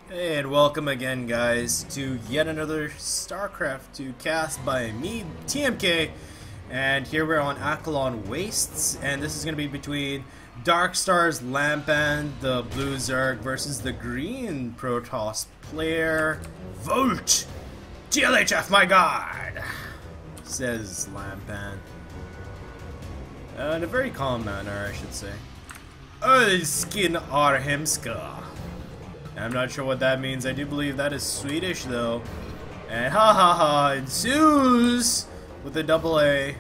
Hey, and welcome again, guys, to yet another StarCraft 2 cast by me, TMK. And here we're on Akalon Wastes, and this is going to be between Darkstar's Lampan, the blue Zerg, versus the green Protoss player, Volt! TLHF, my god! Says Lampan. In a very calm manner, I should say. Skin Arhemska. I'm not sure what that means. I do believe that is Swedish, though. And ha ha ha, ensues with a double A,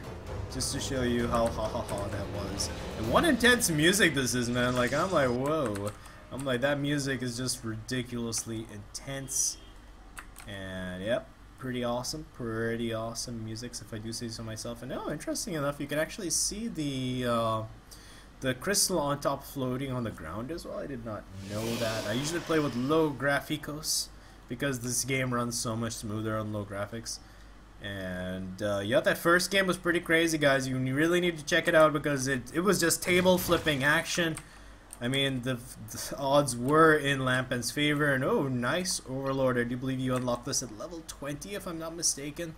just to show you how ha ha ha that was. And what intense music this is, man. Like, I'm like, whoa. I'm like, that music is just ridiculously intense. And yep, pretty awesome music, if I do say so myself. And oh, interesting enough, you can actually see the crystal on top floating on the ground as well. I did not know that. I usually play with low graphics because this game runs so much smoother on low graphics. And yeah, that first game was pretty crazy, guys. You really need to check it out because it was just table flipping action. I mean, the odds were in Lampan's favor. And oh, nice Overlord. I do believe you unlock this at level 20 if I'm not mistaken.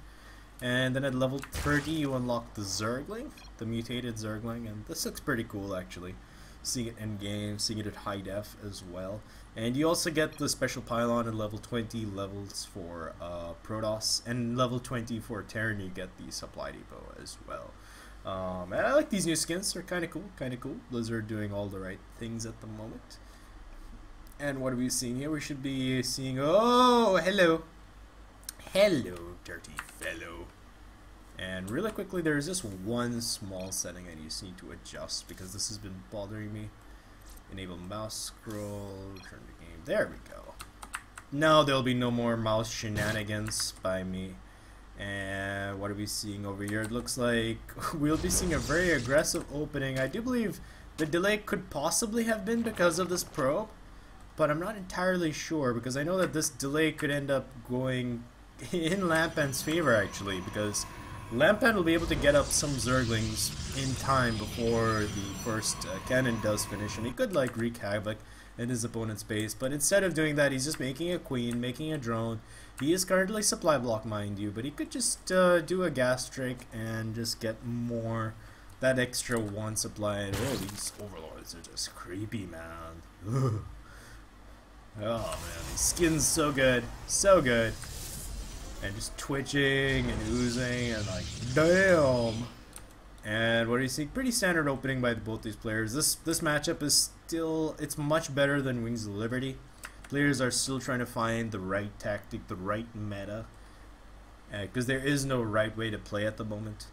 And then at level 30 you unlock the Zergling, the mutated Zergling, and this looks pretty cool actually. Seeing it in game, seeing it at high def as well. And you also get the special pylon at level 20 levels for Protoss, and level 20 for Terran you get the supply depot as well. And I like these new skins, they're kinda cool, Blizzard doing all the right things at the moment. And what are we seeing here? We should be seeing, oh, hello, dirty fellow. And really quickly, there's just one small setting I just need to adjust because this has been bothering me. Enable mouse scroll, turn the game. There we go. Now there'll be no more mouse shenanigans by me. And what are we seeing over here? It looks like we'll be seeing a very aggressive opening. I do believe the delay could possibly have been because of this probe, but I'm not entirely sure because I know that this delay could end up going in Lampan's favor actually, because Lampan will be able to get up some Zerglings in time before the first cannon does finish, and he could like wreak havoc in his opponent's base, but instead of doing that he's just making a queen, making a drone. He is currently supply block, mind you, but he could just do a gas trick and just get more, that extra one supply. And oh, these overlords are just creepy, man. Ugh. Oh man, these skins so good, and just twitching and oozing and like damn. And what do you see? Pretty standard opening by both these players. This matchup is still, it's much better than Wings of Liberty. Players are still trying to find the right tactic, the right meta, because there is no right way to play at the moment.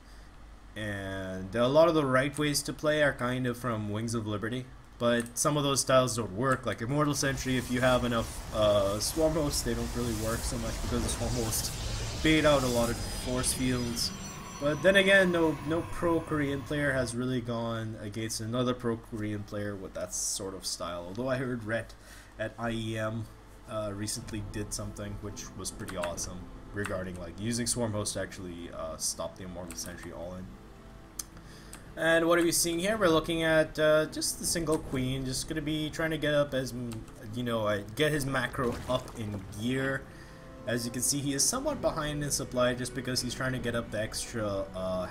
And a lot of the right ways to play are kind of from Wings of Liberty, but some of those styles don't work. Like Immortal Sentry, if you have enough Swarm Hosts, they don't really work so much because the Swarm Hosts bait out a lot of force fields. But then again, no pro Korean player has really gone against another pro Korean player with that sort of style. Although I heard Rhett at IEM recently did something which was pretty awesome regarding like using Swarm Host to actually stop the Immortal Sentry all in. And what are we seeing here? We're looking at just the single queen, just going to be trying to get up as, you know, get his macro up in gear. As you can see, he is somewhat behind in supply just because he's trying to get up the extra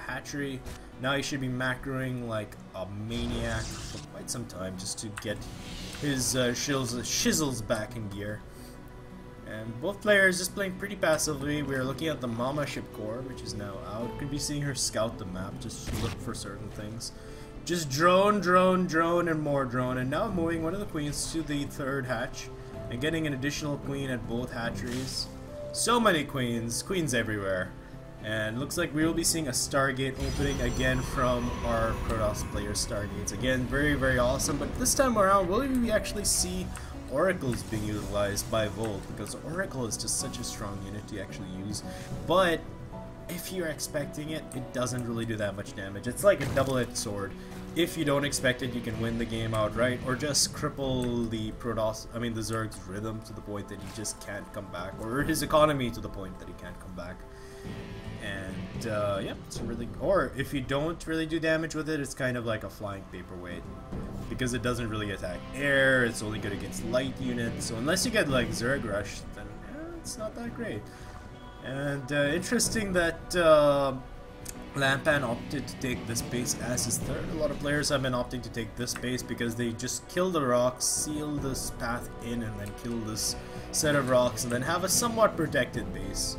hatchery. Now he should be macroing like a maniac for quite some time just to get his shizzles back in gear. And both players just playing pretty passively. We're looking at the Mama Ship Core, which is now out. Could be seeing her scout the map, just look for certain things. Just drone, and more drone. And now moving one of the queens to the third hatch and getting an additional queen at both hatcheries. So many queens everywhere. And looks like we will be seeing a Stargate opening again from our Protoss player Stargates. Again, very awesome. But this time around, will we actually see Oracles being utilized by Volt, because Oracle is just such a strong unit to actually use. But if you're expecting it, it doesn't really do that much damage. It's like a double-edged sword. If you don't expect it, you can win the game outright, or just cripple the the Zerg's rhythm to the point that he just can't come back, or his economy to the point that he can't come back. And yeah, it's really, or if you don't really do damage with it, it's kind of like a flying paperweight. because it doesn't really attack air. It's only good against light units. So unless you get like Zerg Rush, then it's not that great. And interesting that Lampan opted to take this base as his third. A lot of players have been opting to take this base because they just kill the rocks, seal this path in, and then kill this set of rocks, and then have a somewhat protected base.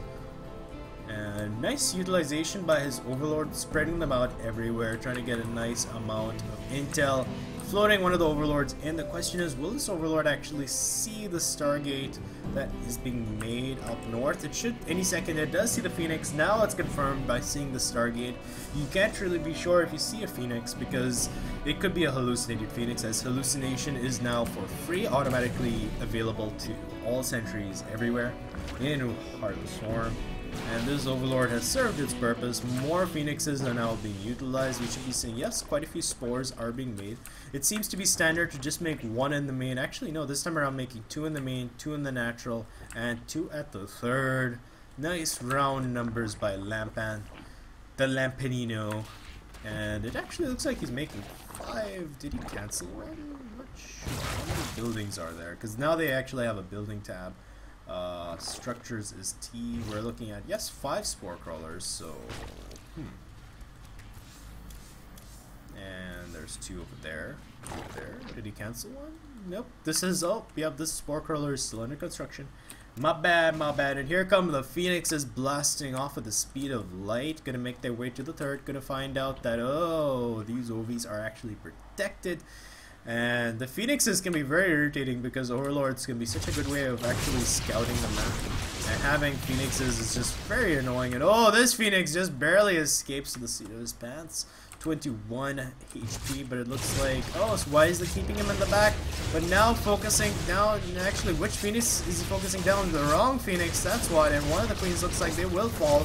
And nice utilization by his overlord, spreading them out everywhere, trying to get a nice amount of intel. Floating one of the overlords in. The question is, will this overlord actually see the Stargate that is being made up north? It should any second. It does see the Phoenix. Now it's confirmed by seeing the Stargate. You can't really be sure if you see a Phoenix because it could be a hallucinated Phoenix, as hallucination is now for free, automatically available to all sentries everywhere in Heart of the Swarm. And this overlord has served its purpose. More phoenixes are now being utilized. We should be seeing, yes, quite a few spores are being made. It seems to be standard to just make one in the main. Actually, no, this time around making 2 in the main, 2 in the natural, and 2 at the third. Nice round numbers by Lampan, the Lampanino. And it actually looks like he's making 5. Did he cancel one? How many buildings are there? Because now they actually have a building tab. Structures is T. We're looking at, yes, 5 spore crawlers, so and there's 2 over there. Did he cancel one? Nope. This is, oh yep, this spore crawler is still under construction. My bad, my bad. And here come the phoenixes blasting off at the speed of light, gonna make their way to the third, gonna find out that, oh, these OVs are actually protected. And the phoenixes can be very irritating because overlords can be such a good way of actually scouting the map. And having phoenixes is just very annoying. And oh, this phoenix just barely escapes to the seat of his pants. 21 HP, but it looks like, oh, so why is it keeping him in the back? But now focusing, now actually, which phoenix is he focusing down? The wrong phoenix, that's what. And one of the queens looks like they will fall.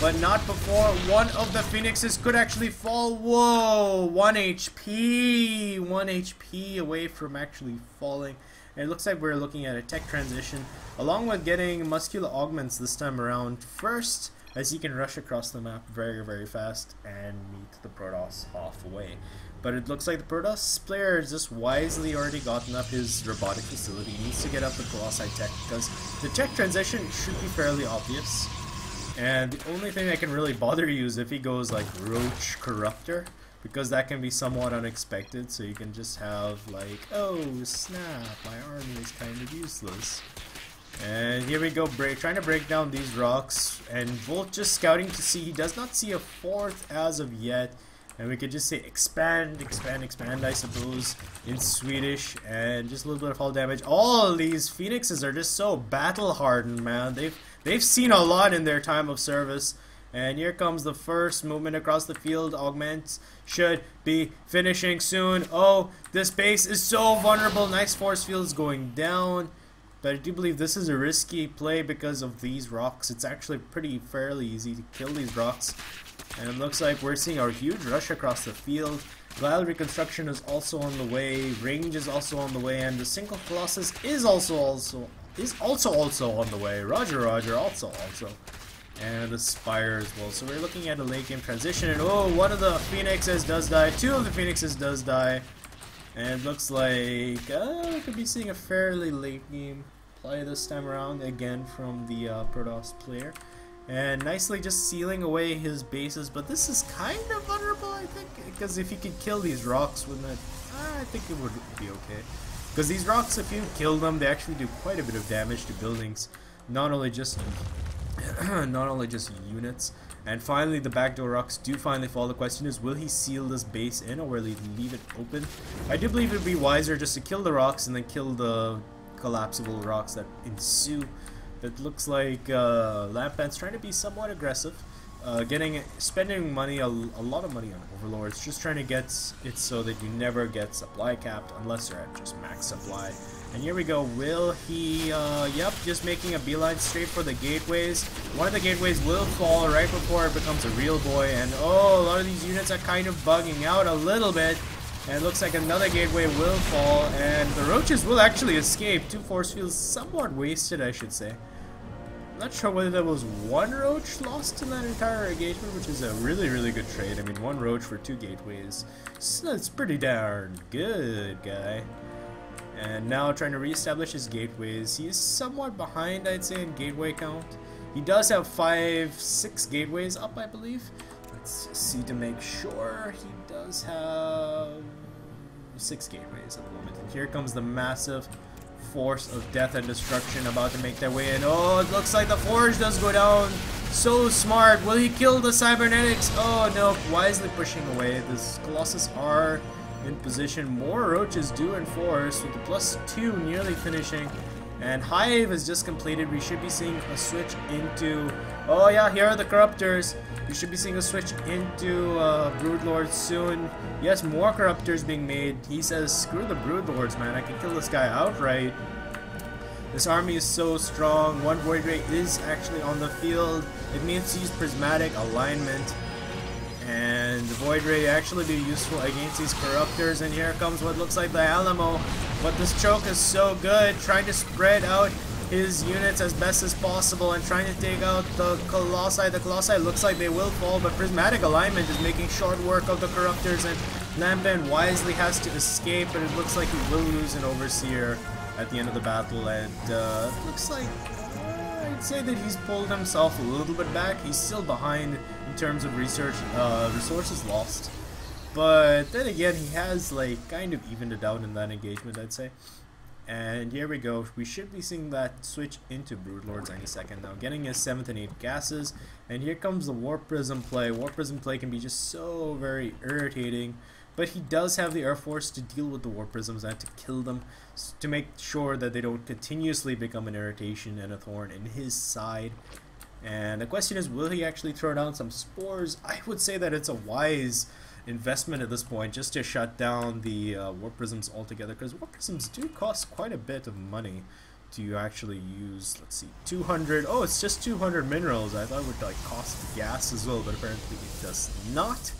But not before one of the phoenixes could actually fall. Whoa, 1 HP. 1 HP away from actually falling. And it looks like we're looking at a tech transition, along with getting muscular augments this time around first, as he can rush across the map very, very fast and meet the Protoss halfway. But it looks like the Protoss player has just wisely already gotten up his robotic facility. He needs to get up the Colossi tech because the tech transition should be fairly obvious. And the only thing that can really bother you is if he goes like Roach Corruptor, because that can be somewhat unexpected, so you can just have like, oh snap, my army is kind of useless. And here we go, trying to break down these rocks, and Volt just scouting to see, he does not see a 4th as of yet. And we could just say expand, expand, expand, I suppose, in Swedish, and just a little bit of hull damage. All these phoenixes are just so battle hardened, man. They've seen a lot in their time of service. And here comes the first movement across the field. Augments should be finishing soon. Oh, this base is so vulnerable. Nice force fields going down. But I do believe this is a risky play because of these rocks. It's actually fairly easy to kill these rocks. And it looks like we're seeing a huge rush across the field. Glide reconstruction is also on the way. Range is also on the way, and the single Colossus is also on the way. Roger, Roger, also. And the Spire as well. So we're looking at a late game transition, and oh, one of the Phoenixes does die. 2 of the Phoenixes does die. And it looks like we could be seeing a fairly late game play this time around, again from the Protoss player. And nicely just sealing away his bases, but this is kind of vulnerable, I think, because if you could kill these rocks, wouldn't it? I think it would be okay. Because these rocks, if you kill them, they actually do quite a bit of damage to buildings, not only just units. And finally, the backdoor rocks do finally fall. The question is, will he seal this base in, or will he leave it open? I do believe it would be wiser just to kill the rocks and then kill the collapsible rocks that ensue. It looks like Lampan's trying to be somewhat aggressive, spending money, a lot of money on overlords, just trying to get it so that you never get supply capped unless you're at just max supply. And here we go. Will he? Yep, just making a beeline straight for the gateways. One of the gateways will fall right before it becomes a real boy. And oh, a lot of these units are kind of bugging out a little bit. And it looks like another gateway will fall, and the roaches will actually escape. 2 force fields somewhat wasted, I should say. Not sure whether there was one roach lost in that entire engagement, which is a really good trade. I mean, one roach for 2 gateways. So that's pretty darn good, guy. And now trying to reestablish his gateways. He is somewhat behind, I'd say, in gateway count. He does have 6 gateways up, I believe. Let's just see to make sure. He does have 6 gateways at the moment. And here comes the massive force of death and destruction about to make their way in. Oh, it looks like the forge does go down. So smart. Will he kill the cybernetics? Oh no, wisely pushing away. This Colossus are in position. More roaches do enforce with the +2 nearly finishing. And Hive is just completed. We should be seeing a switch into... Oh yeah, here are the Corruptors. We should be seeing a switch into Broodlords soon. Yes, more Corruptors being made. He says, screw the Broodlords, man. I can kill this guy outright. This army is so strong. One Void Ray is actually on the field. It means to use Prismatic Alignment. And the Void Ray actually be useful against these Corruptors. And here comes what looks like the Alamo. But this choke is so good. Trying to spread out his units as best as possible and trying to take out the Colossi. The Colossi looks like they will fall, but Prismatic Alignment is making short work of the Corruptors, and Lampan wisely has to escape, but it looks like he will lose an Overseer at the end of the battle, and it looks like I'd say that he's pulled himself a little bit back. He's still behind in terms of resources lost, but then again, he has like kind of evened it out in that engagement, I'd say. And here we go. We should be seeing that switch into Broodlords any second now. Getting his 7th and 8th gases. And here comes the Warp Prism play. Warp Prism play can be just so very irritating. But he does have the Air Force to deal with the Warp Prisms and to kill them. To make sure that they don't continuously become an irritation and a thorn in his side. And the question is, will he actually throw down some spores? I would say that it's a wise investment at this point just to shut down the Warp Prisms altogether, because Warp Prisms do cost quite a bit of money to actually use. Let's see, 200. Oh, it's just 200 minerals. I thought it would like cost gas as well, but apparently it does not.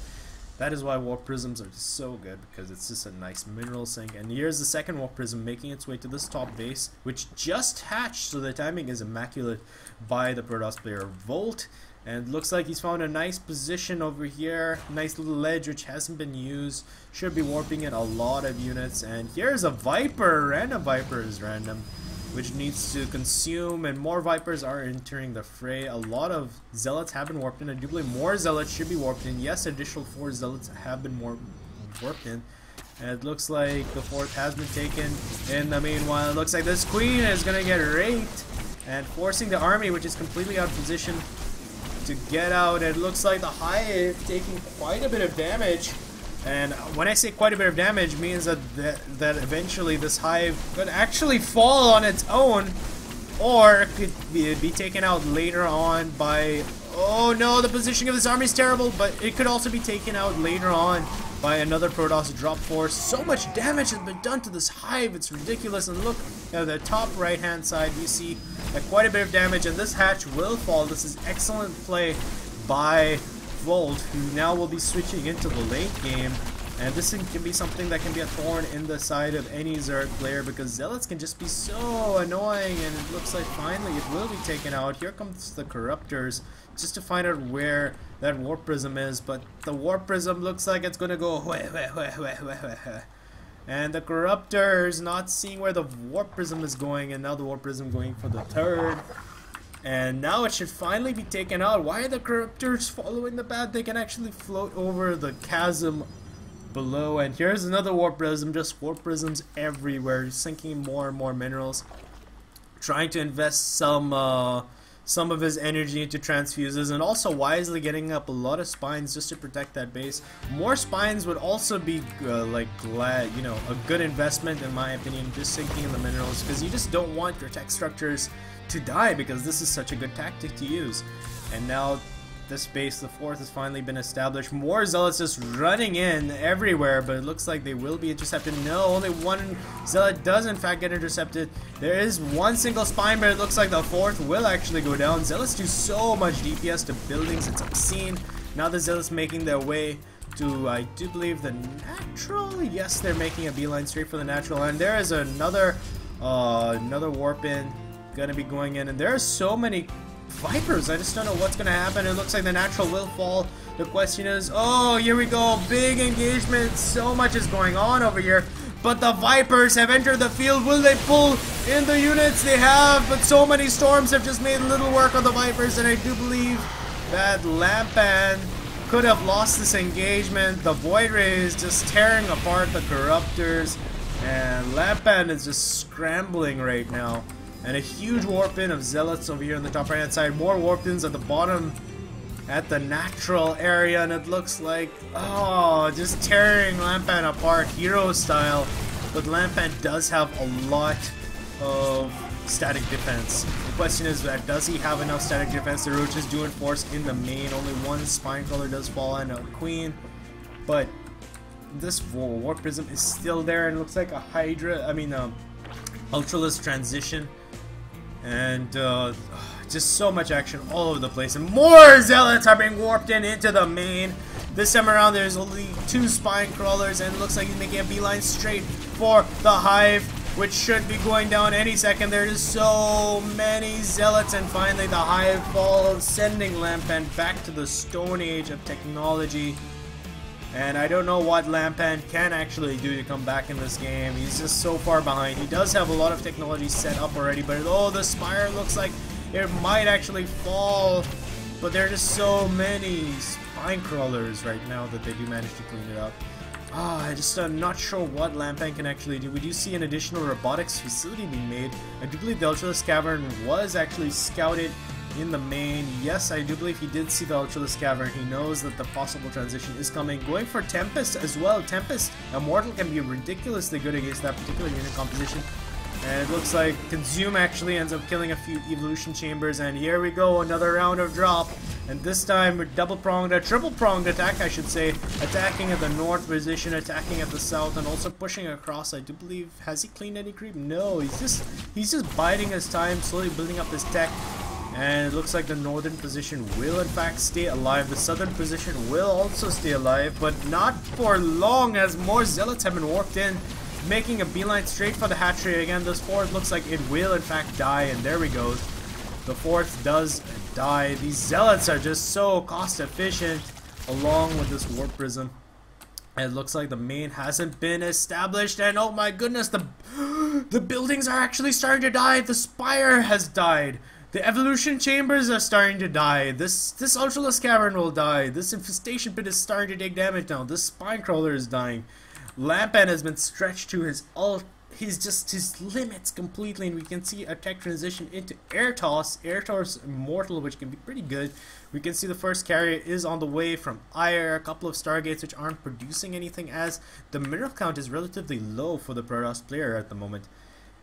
That is why Warp Prisms are so good, because it's just a nice mineral sink. And here's the second Warp Prism making its way to this top base, which just hatched, so the timing is immaculate by the Protoss player Volt. And looks like he's found a nice position over here. Nice little ledge which hasn't been used. Should be warping in a lot of units. And here's a Viper. Random Viper is random, which needs to consume. And more Vipers are entering the fray. A lot of Zealots have been warped in. I do believe more Zealots should be warped in. Yes, additional 4 Zealots have been warped in. And it looks like the 4th has been taken. In the meanwhile, it looks like this Queen is going to get raped. And forcing the army, which is completely out of position, to get out. It looks like the Hive taking quite a bit of damage, and when I say quite a bit of damage, means that eventually this Hive could actually fall on its own, or it could be taken out later on by... Oh no, the positioning of this army is terrible, but it could also be taken out later on by another Protoss drop force. So much damage has been done to this Hive, it's ridiculous. And look at the top right hand side, you see quite a bit of damage, and this hatch will fall. This is excellent play by Volt, who now will be switching into the late game. And this can be something that can be a thorn in the side of any Zerg player, because Zealots can just be so annoying, and it looks like finally it will be taken out. Here comes the Corruptors, just to find out where that Warp Prism is, but the Warp Prism looks like it's gonna go and the Corruptors not seeing where the Warp Prism is going, and now the Warp Prism going for the 3rd. And now it should finally be taken out. Why are the Corruptors following the path? They can actually float over the chasm below. And here's another Warp Prism, just Warp Prisms everywhere, sinking more and more minerals. Trying to invest some of his energy into transfuses, and also wisely getting up a lot of spines just to protect that base. More spines would also be a good investment in my opinion, just sinking in the minerals, because you just don't want your tech structures to die, because this is such a good tactic to use. And now this base, the 4th, has finally been established. More Zealots just running in everywhere, but it looks like they will be intercepted. No, only one Zealot does in fact get intercepted. There is one single spine, but it looks like the 4th will actually go down. Zealots do so much DPS to buildings, it's obscene. Now the Zealots making their way to, I do believe, the natural. Yes, they're making a beeline straight for the natural, and there is another warp in gonna be going in, and there are so many Vipers. I just don't know what's gonna happen. It looks like the natural will fall. The question is, oh, here we go. Big engagement. So much is going on over here. But the Vipers have entered the field. Will they pull in the units? They have, but so many storms have just made little work of the Vipers, and I do believe that Lampan could have lost this engagement. The Void Rays just tearing apart the Corruptors, and Lampan is just scrambling right now. And a huge warp in of Zealots over here on the top right hand side. More warp ins at the bottom at the natural area, and it looks like, oh, just tearing Lampan apart hero style. But Lampan does have a lot of static defense. The question is that does he have enough static defense? The roaches do enforce in the main. Only one Spinecrawler does fall on a queen, but this warp prism is still there, and it looks like a Ultralisk transition. And just so much action all over the place, and more Zealots are being warped into the main. This time around there's only 2 Spine Crawlers, and it looks like he's making a beeline straight for the Hive, which should be going down any second. There's so many Zealots, and finally the Hive falls, sending Lampan back to the Stone Age of technology. And I don't know what Lampan can actually do to come back in this game. He's just so far behind. He does have a lot of technology set up already, but oh, the Spire looks like it might actually fall. But there are just so many Spine Crawlers right now that they do manage to clean it up. I just not sure what Lampan can actually do. We do see an additional robotics facility being made. I do believe the Ultralisk Cavern was actually scouted in the main. Yes, I do believe he did see the Ultralisk Cavern. He knows that the possible transition is coming. Going for Tempest as well. Tempest Immortal can be ridiculously good against that particular unit composition. And it looks like Consume actually ends up killing a few Evolution Chambers. And here we go, another round of drop. And this time with double-pronged, a triple-pronged attack, I should say. Attacking at the north position, attacking at the south, and also pushing across. I do believe, has he cleaned any creep? No, he's just biding his time, slowly building up his tech. And it looks like the northern position will in fact stay alive. The southern position will also stay alive, but not for long, as more Zealots have been warped in, making a beeline straight for the hatchery. Again, this fourth looks like it will in fact die, and there we go. The fourth does die. These Zealots are just so cost efficient along with this warp prism. And it looks like the main hasn't been established, and oh my goodness, the buildings are actually starting to die. The spire has died. The evolution chambers are starting to die. This Ultralisk Cavern will die. This infestation pit is starting to take damage now. This spine crawler is dying. Lampan has been stretched to his limits completely, and we can see a tech transition into Air Toss Immortal, which can be pretty good. We can see the first carrier is on the way from Ire, a couple of Stargates which aren't producing anything, as the mineral count is relatively low for the Protoss player at the moment.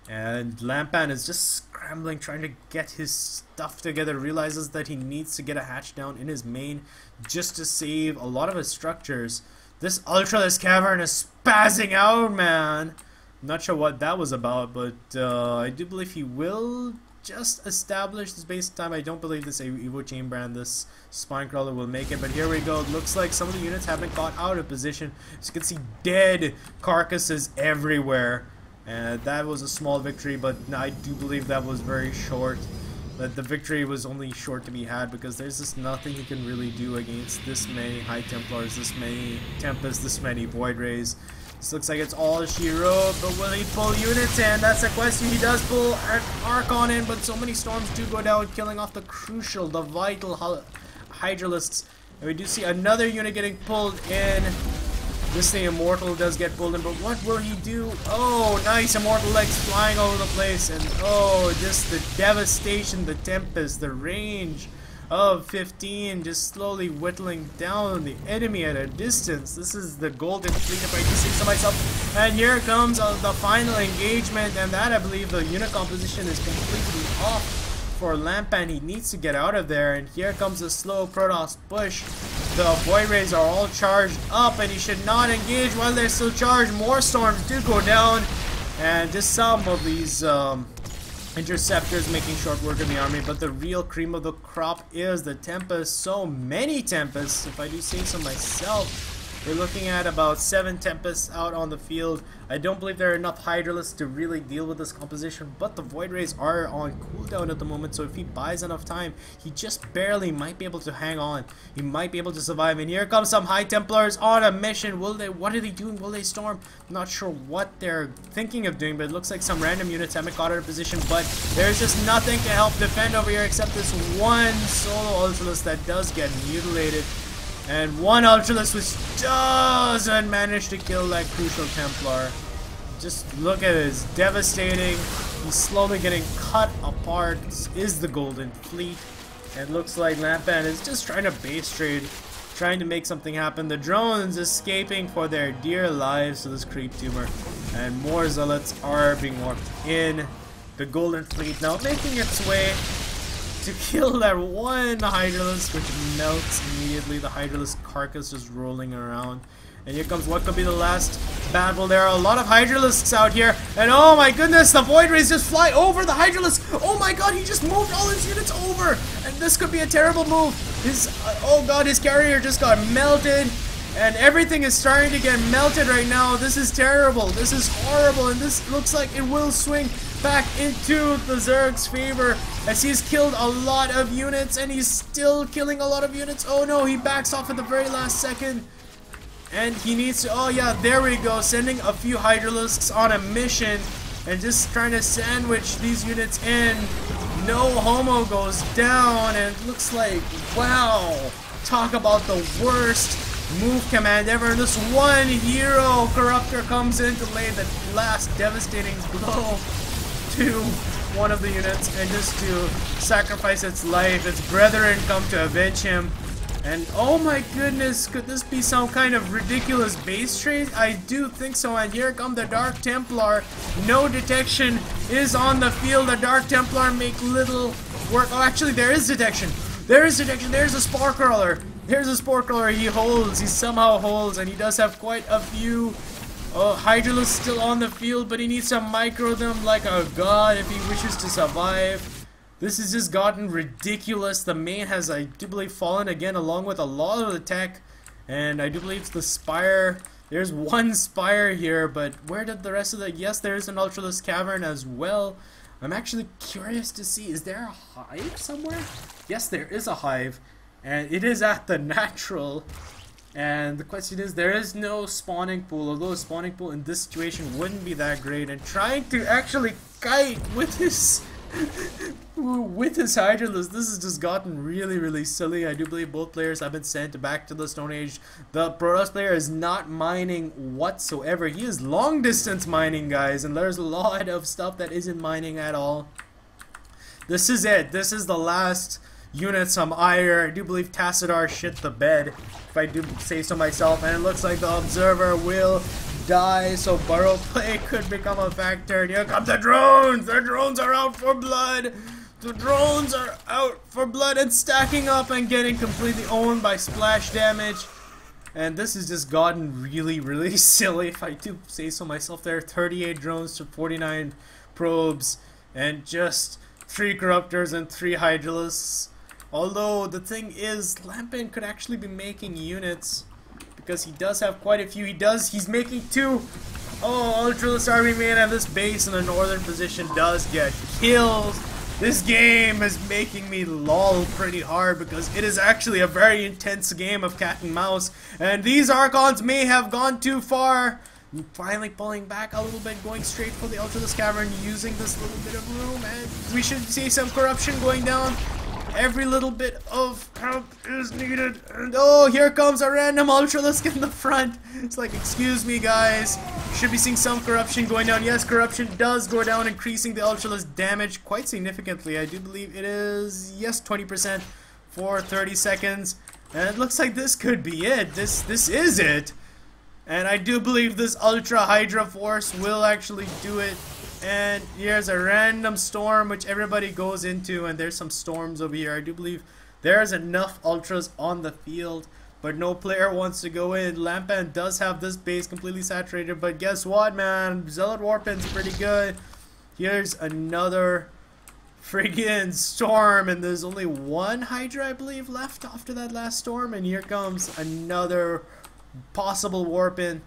And Lampan is just scrambling, trying to get his stuff together, realizes that he needs to get a hatch down in his main just to save a lot of his structures. This Ultralisk Cavern is spazzing out, man. I'm not sure what that was about, but I do believe he will just establish this base time. I don't believe this Evo Chamber and this Spinecrawler will make it, but here we go. It looks like some of the units have been caught out of position. As you can see, dead carcasses everywhere. And that was a small victory, but I do believe that was very short. That the victory was only short to be had, because there's just nothing he can really do against this many High Templars, this many Tempests, this many Void Rays. This looks like it's all she wrote, but will he pull units in? That's the question. He does pull an Archon in, but so many storms do go down, killing off the crucial, the vital Hydralisks. And we do see another unit getting pulled in. This thing Immortal does get pulled in, but what will he do? Oh, nice Immortal legs flying all over the place, and oh, just the devastation, the Tempest, the range of 15, just slowly whittling down the enemy at a distance. This is the Golden Fleet, if I do say so myself. And here comes the final engagement, and that, I believe, the unit composition is completely off for Lampan. He needs to get out of there, and here comes a slow Protoss push. The Void Rays are all charged up, and he should not engage while they're still charged. More storms do go down, and just some of these interceptors making short work of the army, but the real cream of the crop is the Tempest. So many Tempests, if I do say so myself. We're looking at about 7 Tempests out on the field. I don't believe there are enough Hydralisks to really deal with this composition, but the Void Rays are on cooldown at the moment, so if he buys enough time, he just barely might be able to hang on. He might be able to survive, and here comes some High Templars on a mission. Will they? What are they doing? Will they storm? I'm not sure what they're thinking of doing, but it looks like some random units haven't got out of position, but there's just nothing to help defend over here except this one solo Ultralisk that does get mutilated. And one Ultralisk which doesn't manage to kill that crucial Templar. Just look at it, it's devastating. He's slowly getting cut apart. This is the Golden Fleet. And it looks like Lampan is just trying to base trade, trying to make something happen. The drones escaping for their dear lives to this creep tumor. And more Zealots are being warped in. The Golden Fleet now making its way to kill that one Hydralisk, which melts immediately. The Hydralisk carcass just rolling around. And here comes what could be the last battle. There are a lot of Hydralisks out here. And oh my goodness, the Void Rays just fly over the Hydralisk. Oh my god, he just moved all his units over. And this could be a terrible move. His, oh god, his carrier just got melted. And everything is starting to get melted right now. This is terrible. This is horrible. And this looks like it will swing back into the Zerg's favor as he's killed a lot of units and he's still killing a lot of units. Oh no, he backs off at the very last second. And he needs to, oh yeah, there we go, sending a few Hydralisks on a mission and just trying to sandwich these units in. No homo goes down and it looks like, wow, talk about the worst move command ever. And this one hero corruptor comes in to lay the last devastating blow to one of the units and just to sacrifice its life. Its brethren come to avenge him. And oh my goodness, could this be some kind of ridiculous base trade? I do think so. And here come the Dark Templar. No detection is on the field. The Dark Templar make little work. Oh, actually, there is detection. There is detection. There's a Spore Crawler. There's a Spore Crawler. He holds. He somehow holds. And he does have quite a few Hydralisks still on the field. But he needs to micro them like a god if he wishes to survive. This has just gotten ridiculous. The main has, I do believe, fallen again along with a lot of the tech. And I do believe it's the Spire. There's one Spire here, but where did the rest of the... Yes, there is an Ultralisk Cavern as well. I'm actually curious to see, is there a hive somewhere? Yes, there is a hive. And it is at the natural. And the question is, there is no spawning pool. Although a spawning pool in this situation wouldn't be that great. And trying to actually kite with his... with his Hydralisk, this has just gotten really silly. I do believe both players have been sent back to the Stone Age. The Protoss player is not mining whatsoever. He is long distance mining, guys, and there's a lot of stuff that isn't mining at all. This is it. This is the last unit, some ire. I do believe Tassadar shit the bed, if I do say so myself, and it looks like the Observer will die, so burrow play could become a factor. And here come the drones! The drones are out for blood! The drones are out for blood and stacking up and getting completely owned by splash damage. And this has just gotten really silly, if I do say so myself. There are 38 drones to 49 probes and just 3 corruptors and 3 Hydralisks. Although the thing is, Lampan could actually be making units because he does have quite a few. He's making 2. Oh, Ultralisk Army Man at this base in the northern position does get killed. This game is making me lol pretty hard because it is actually a very intense game of cat and mouse. And these Archons may have gone too far. Finally pulling back a little bit, going straight for the Ultralisk Cavern, using this little bit of room. And we should see some corruption going down. Every little bit of help is needed. And oh, here comes a random Ultralisk in the front. It's like, excuse me, guys. Should be seeing some corruption going down. Yes, corruption does go down, increasing the Ultralisk damage quite significantly. I do believe it is, yes, 20% for 30 seconds. And it looks like this could be it. This is it. And I do believe this Ultra Hydra Force will actually do it. And here's a random storm which everybody goes into, and there's some storms over here. I do believe there's enough Ultras on the field, but no player wants to go in. Lampan does have this base completely saturated, but guess what, man? Zealot Warpin's pretty good. Here's another friggin' storm, and there's only one Hydra, I believe, left after that last storm, and here comes another possible warp in,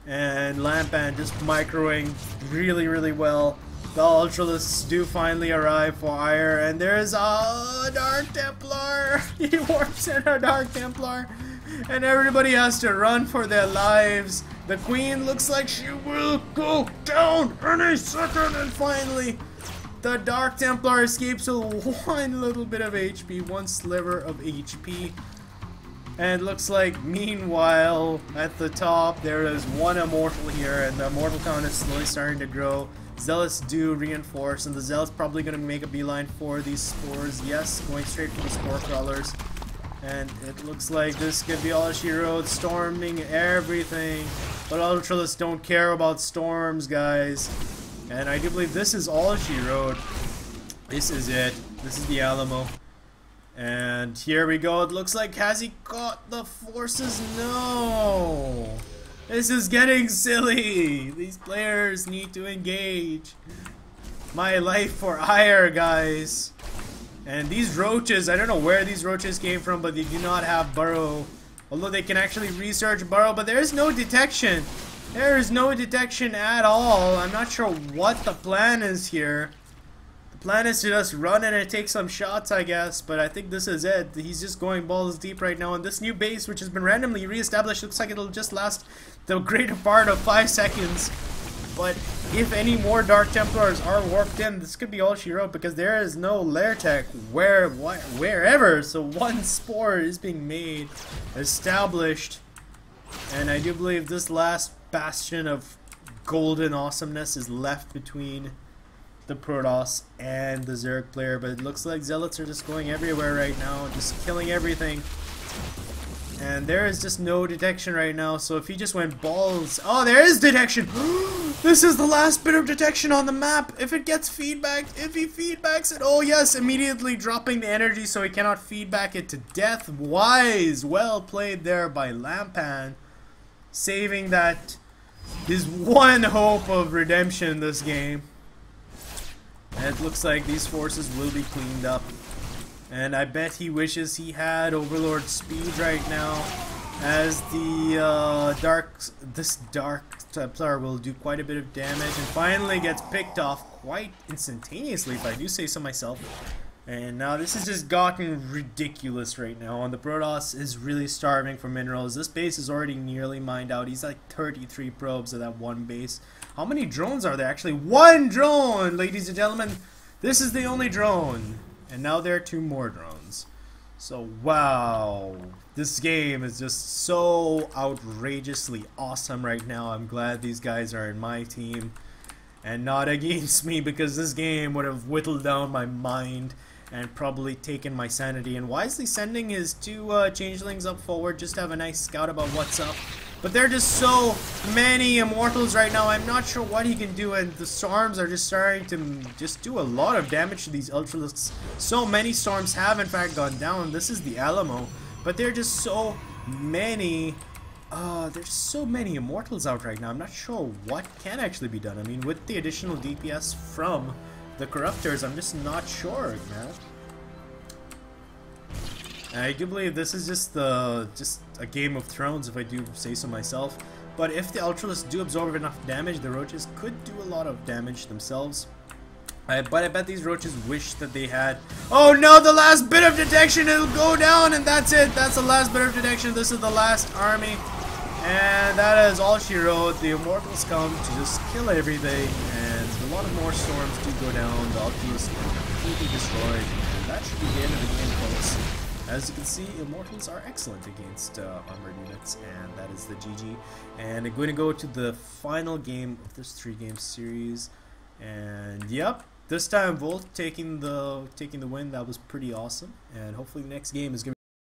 and Lampan just microing really well. The Ultralists do finally arrive for Ire, and there's a Dark Templar! He warps in a Dark Templar, and everybody has to run for their lives. The Queen looks like she will go down any second, and finally the Dark Templar escapes with one little bit of HP, one sliver of HP. And looks like meanwhile at the top there is one immortal here, and the immortal count is slowly starting to grow. Zealots do reinforce, and the Zealots probably going to make a beeline for these spores. Yes, going straight for the spore crawlers. And it looks like this could be all she wrote, storming everything. But Ultralists don't care about storms, guys. And I do believe this is all she wrote. This is it. This is the Alamo. And here we go. It looks like, has he caught the forces? No! This is getting silly. These players need to engage. My life for ire, guys. And these roaches, I don't know where these roaches came from, but they do not have burrow. Although they can actually research burrow, but there is no detection. There is no detection at all. I'm not sure what the plan is here. The plan is to just run and take some shots, I guess, but I think this is it. He's just going balls deep right now, and this new base, which has been randomly re-established, looks like it'll just last the greater part of 5 seconds. But if any more Dark Templars are warped in, this could be all she wrote, because there is no lair tech wherever. So one spore is being made, established, and I do believe this last bastion of golden awesomeness is left between the Protoss and the Zerg player. But it looks like Zealots are just going everywhere right now, just killing everything. And there is just no detection right now, so if he just went balls... Oh, there is detection! This is the last bit of detection on the map! If it gets feedback, if he feedbacks it... Oh yes, immediately dropping the energy so he cannot feedback it to death. Wise! Well played there by Lampan. Saving that... his one hope of redemption this game. And it looks like these forces will be cleaned up. And I bet he wishes he had Overlord speed right now, as the this Dark Templar will do quite a bit of damage and finally gets picked off quite instantaneously, if I do say so myself. And now this has just gotten ridiculous right now, and the Protoss is really starving for minerals. This base is already nearly mined out. He's like 33 probes at that one base. How many drones are there? Actually, one drone, ladies and gentlemen. This is the only drone. And now there are 2 more drones. So, wow. This game is just so outrageously awesome right now. I'm glad these guys are in my team and not against me, because this game would have whittled down my mind and probably taken my sanity. And wisely sending his 2 changelings up forward just to have a nice scout about what's up. But there are just so many immortals right now, I'm not sure what he can do, and the storms are just starting to just do a lot of damage to these Ultralists. So many storms have in fact gone down. This is the Alamo, but there are just so many there's so many immortals out right now. I'm not sure what can actually be done. I mean, with the additional DPS from the Corruptors, I'm just not sure, man. I do believe this is just a Game of Thrones, if I do say so myself. But if the Ultralists do absorb enough damage, the Roaches could do a lot of damage themselves. But I bet these Roaches wish that they had... Oh no, the last bit of detection! It'll go down, and that's it! That's the last bit of detection. This is the last army. And that is all she wrote. The Immortals come to just kill everything, and a lot of more storms do go down. The Ultralists are completely destroyed. And that should be the end of the game, folks. As you can see, Immortals are excellent against armored units, and that is the GG. And I'm going to go to the final game of this 3-game series, and yep, this time Volt taking the win. That was pretty awesome, and hopefully the next game is going to